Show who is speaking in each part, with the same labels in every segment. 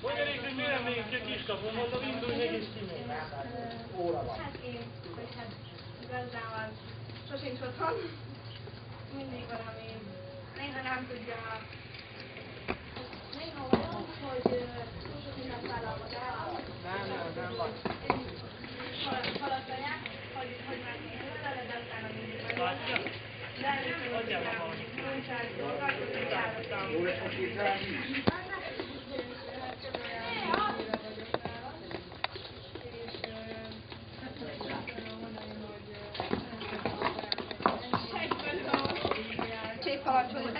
Speaker 1: Mondjanék, hogy miért megyünk ki a kiskapun, mondom, indulj meg és kimegyünk.
Speaker 2: Hát én, vagy hát igazából sosincs otthon. Mindig valami, néha nem tudja, néha olyan, hogy túl sok mindent vállalod el. Nem vagy. Haladtanyák, hogy már tőle, de utána mindig vagy. De először valami munkás dolgokat, hogy járottam.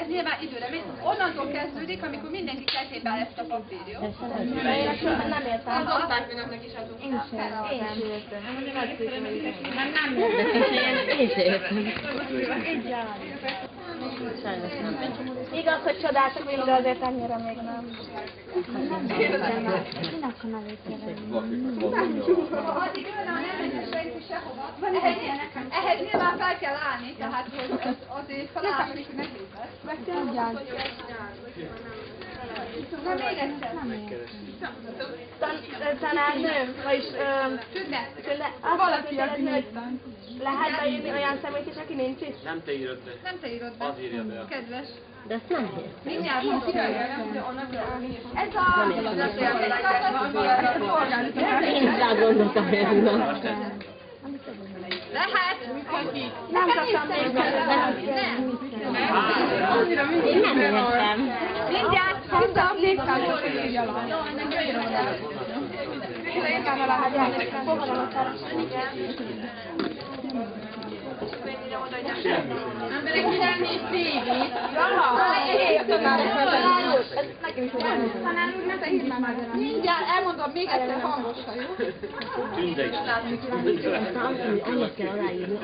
Speaker 3: Ez nyilván időre megy. Onnantól kezdődik, amikor mindenki kezében lesz a papír, jó?
Speaker 2: Nem értem.
Speaker 3: Az osztályfőnöknek is adunk.
Speaker 2: Én sem értem.
Speaker 4: Én sem értem.
Speaker 2: Igaz, hogy csodáltak mind, de azért annyira még nem. Minek a nevét
Speaker 3: Addig olyan nem megy senki sehova. Ehhez nyilván fel kell állni, tehát hogy azért felállni, hogy nehéz lesz.
Speaker 2: Meg tudjál.
Speaker 3: Na még egyszer.
Speaker 2: Tanárnőm, vagyis azt kérdezni, hogy lehet beírni olyan szemét is, aki nincs itt?
Speaker 1: Nem te írod be.
Speaker 3: Nem te írod be.
Speaker 1: Az írja be.
Speaker 3: Kedves.
Speaker 4: De ezt nem hiszem.
Speaker 3: Mindjárt mondom. Ez
Speaker 4: Én is rá gondoltam erre.
Speaker 3: lehet.
Speaker 2: Nem kaptam még
Speaker 4: Én nem értem.
Speaker 3: Mindjárt mondom. Légtárgyat írja le.
Speaker 2: Én lehet járni. Fogadom a
Speaker 3: Emberek nem néz tévét.
Speaker 2: Nekem is olyan. Tanár úr, ne tehíts már meg.
Speaker 3: Mindjárt elmondom még egyszer hangosan, jó?
Speaker 1: Tünde is.
Speaker 4: Annyit kell aláírni.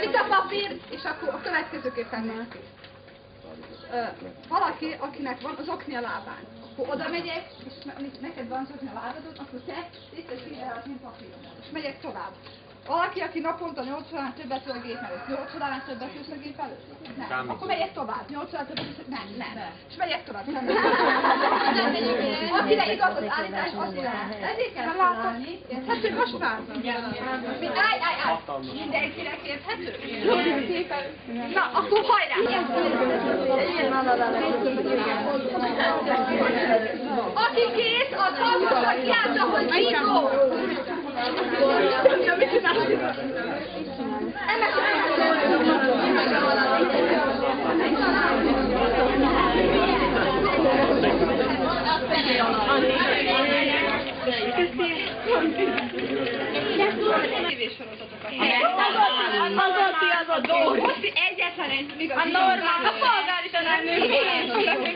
Speaker 3: Itt a papír, és akkor a következőképpen van. Valaki, akinek van az okni a lábán. Akkor oda megyek, és neked van az okni a lábadon, akkor te tisztességgel az én papíromat. És megyek tovább. Valaki, aki naponta 8 órán többet ül a gép előtt, 8 órán többet ülsz a gép előtt? Nem.
Speaker 1: Számít.
Speaker 3: Akkor megyek tovább. 8 órán többet ülsz, nem. És megyek tovább. Akire igaz az állítás, azért ezért kell látni. Érthető most már? Állj! Mindenkinek érthető? Na, akkor hajrá! Aki kész, az hangosan kiáltsa, hogy bingo! Mit csinálsz?
Speaker 2: Az a dolg.
Speaker 3: Most egyetlen egy még
Speaker 2: A normál. A polgár is a nem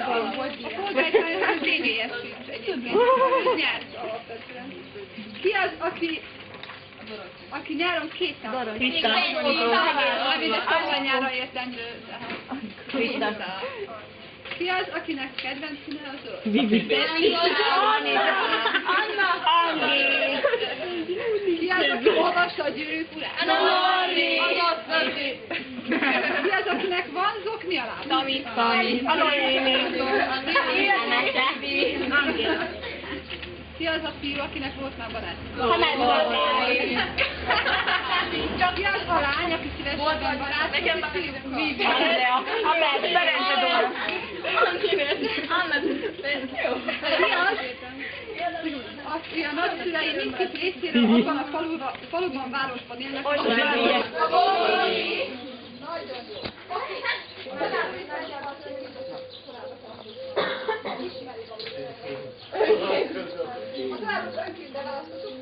Speaker 3: A polgár is a TGS sincs egyébként. Nyert alapvetően. Ki az, aki nyáron kétszer? Ami de tavaly nyáron értendő. Ki az, akinek kedvenc színe a zöld?
Speaker 4: Vivi.
Speaker 2: Anna!
Speaker 3: Ki az, aki olvassa a Gyűrűk urát?
Speaker 2: Lori!
Speaker 3: Ki az, akinek van zokni alá?
Speaker 2: Tami!
Speaker 4: A Noémi.
Speaker 3: Ki az a fiú, akinek volt már barát?
Speaker 2: Ha nem volt.
Speaker 3: Ki az a lány, aki szívesen van barát?
Speaker 2: Nekem már
Speaker 3: Vivi.
Speaker 2: Andrea. Amen. Berence Dóra. Anna. Jó.
Speaker 3: Ki az, aki a nagyszülei mindkét részéről abban a faluban, városban élnek?
Speaker 2: Nagyon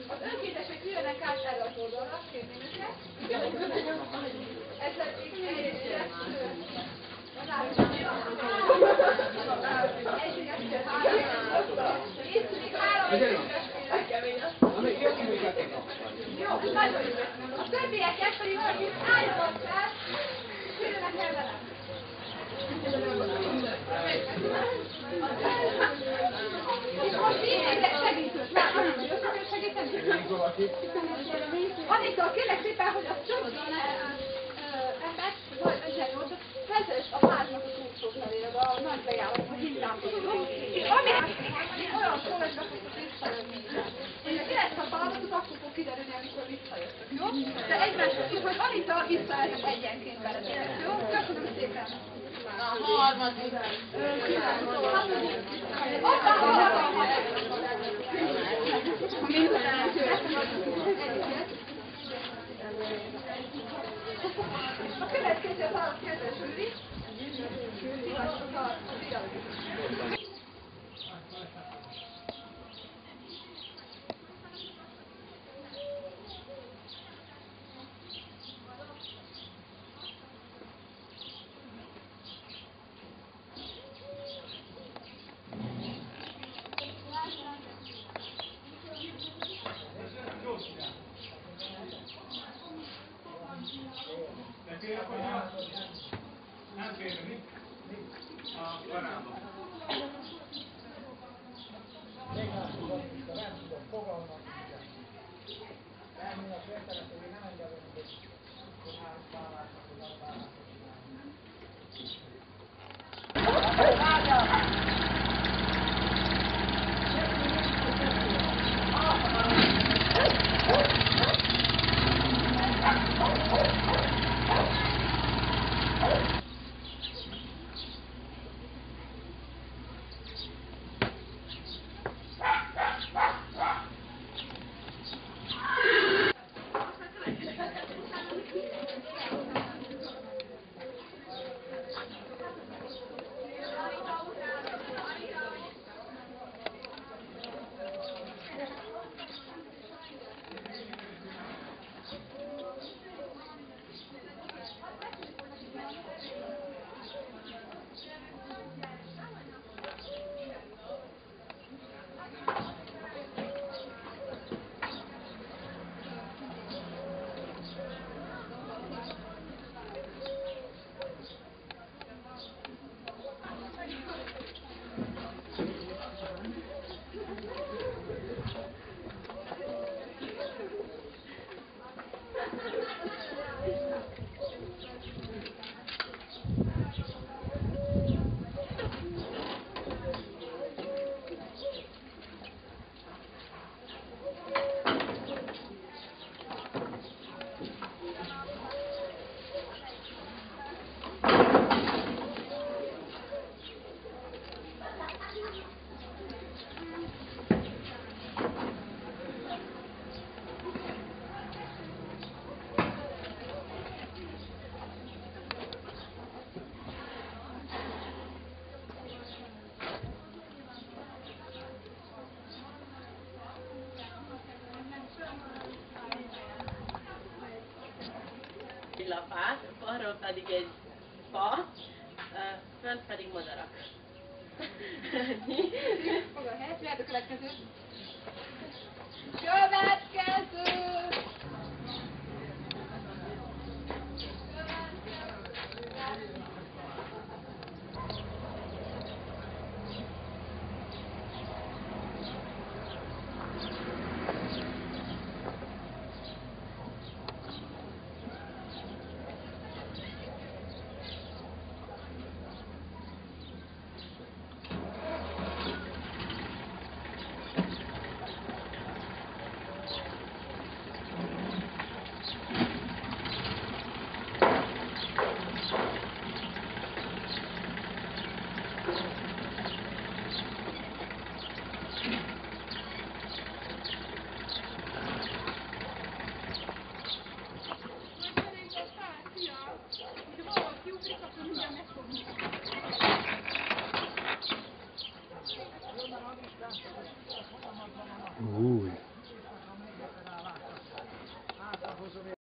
Speaker 3: Az önkéntesek üljenek át erre az oldalra, kérném őket. Ezzel Jó, nagyon jó. A többieket pedig valaki álljanak fel, és jöjjenek el velem. És most én segítőt látom, hogy segíteni. Anita, kérlek szépen, hogy a többi embert, vagy 18-at, vezess a háznak a túlsó felére, a nagy bejárat, a hintámból. És ami olyan szól, hogy fogok visszajönni. Hogy a 9 feladatot akkor fog kiderülni, amikor visszajöttök, jó? De egymáshoz is, hogy Anita visszajöttök egyenként veletek, jó? Köszönöm szépen! A harmadik. A következő válasz kedves Üri.
Speaker 1: Nem férne, mi? A karába.
Speaker 5: Lapát, arról pedig egy fa, fönt pedig madarak.
Speaker 3: Fog a helyet, jöhet a következő. Következő!